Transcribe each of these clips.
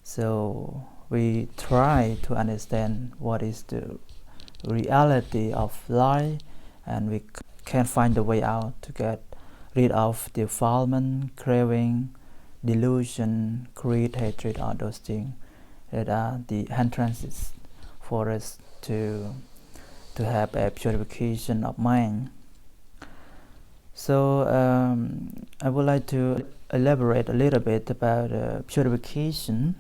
So we try to understand what is the reality of life, and we can find a way out to get rid of defilement, craving, delusion, greed, hatred, all those things that are the entrances for us to have a purification of mind. So I would like to elaborate a little bit about purification.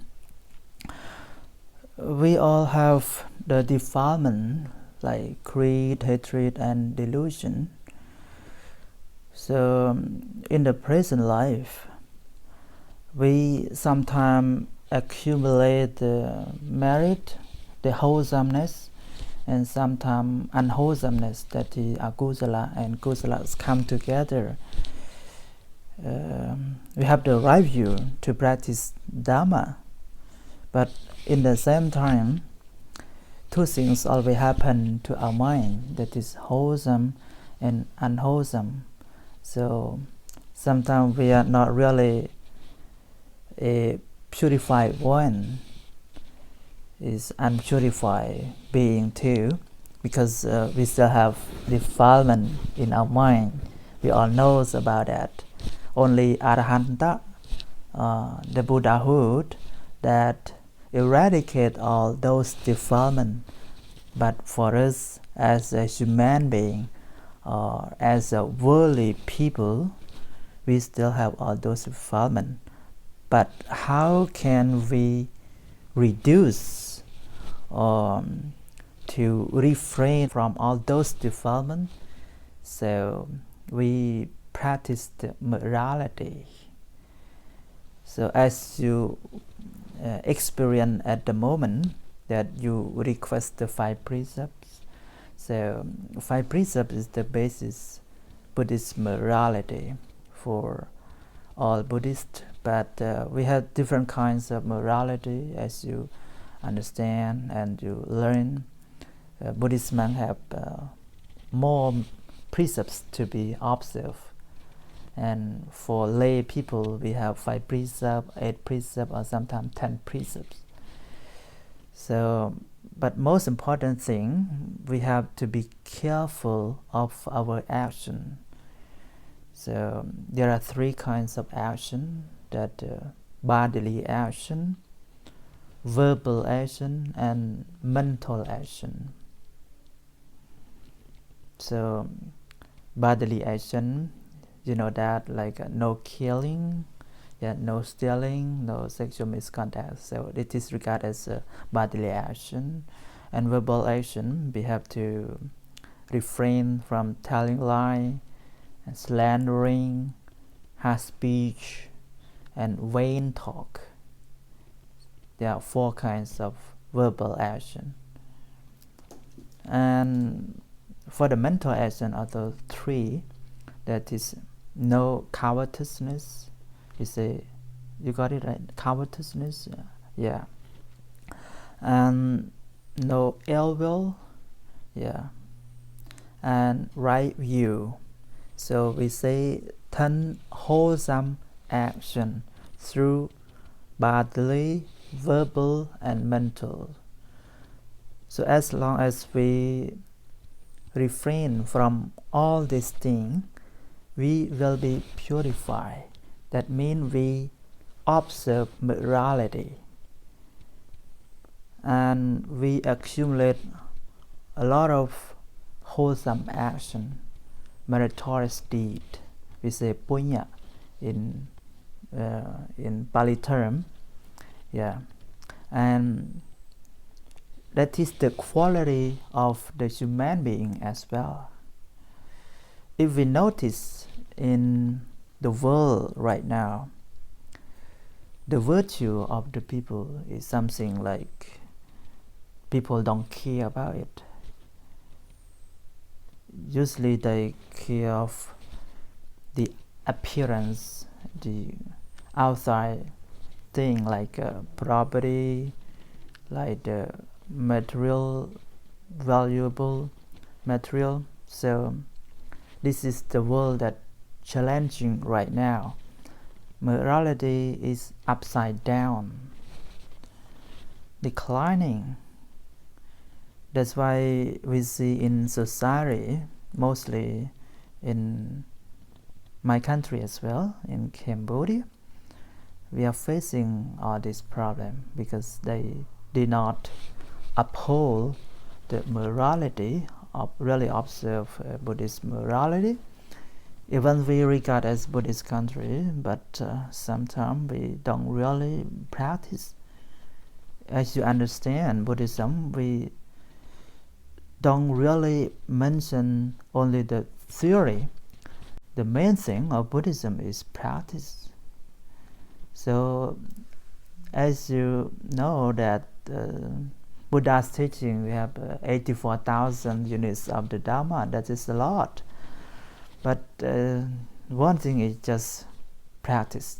We all have the defilement like greed, hatred, and delusion. So in the present life, we sometimes accumulate the merit, the wholesomeness, and sometimes unwholesomeness, that the akusala and kusalas come together. We have the right view to practice Dhamma, but in the same time, two things always happen to our mind, that is wholesome and unwholesome. So sometimes we are not really a purified one, is unpurified being too, because we still have defilement in our mind. We all know about that. Only Arahanta, the Buddhahood, that eradicate all those defilements. But for us as a human being, or as a worldly people, we still have all those defilements. But how can we reduce to refrain from all those defilements? So we practice the morality. So as you experience at the moment that you request the 5 precepts. So 5 precepts is the basis Buddhist morality for all Buddhists, but we have different kinds of morality, as you understand and you learn. Buddhist monks have more precepts to be observed, and for lay people we have 5 precepts, 8 precepts, or sometimes 10 precepts. So, but most important thing, we have to be careful of our action. So there are 3 kinds of action, that bodily action, verbal action, and mental action. So bodily action, you know that, like no killing, no stealing, no sexual misconduct. So it is regarded as a bodily action. And verbal action, we have to refrain from telling lie, and slandering, harsh speech, and vain talk. There are 4 kinds of verbal action. And for the mental action are the 3, that is no covetousness. You say, you got it right? Covetousness, yeah. And no ill will, yeah. And right view. So we say 10 wholesome action through bodily, verbal, and mental. So as long as we refrain from all these things, we will be purified. That means we observe morality, and we accumulate a lot of wholesome action, meritorious deed. We say punya in Pali term, yeah. And that is the quality of the human being as well. If we notice in the world right now, the virtue of the people is something like people don't care about it. Usually they care of the appearance, the outside thing, like property, like the material, valuable material. So this is the world that challenging right now. Morality is upside down. declining. That's why we see in society, mostly in my country as well, in Cambodia, we are facing all this problem because they did not uphold the morality, really observe Buddhist morality. Even we regard as Buddhist country, but sometimes we don't really practice. As you understand Buddhism, we don't really mention only the theory. The main thing of Buddhism is practice. So, as you know that Buddha's teaching, we have 84,000 units of the Dhamma. That is a lot. But one thing is just practice.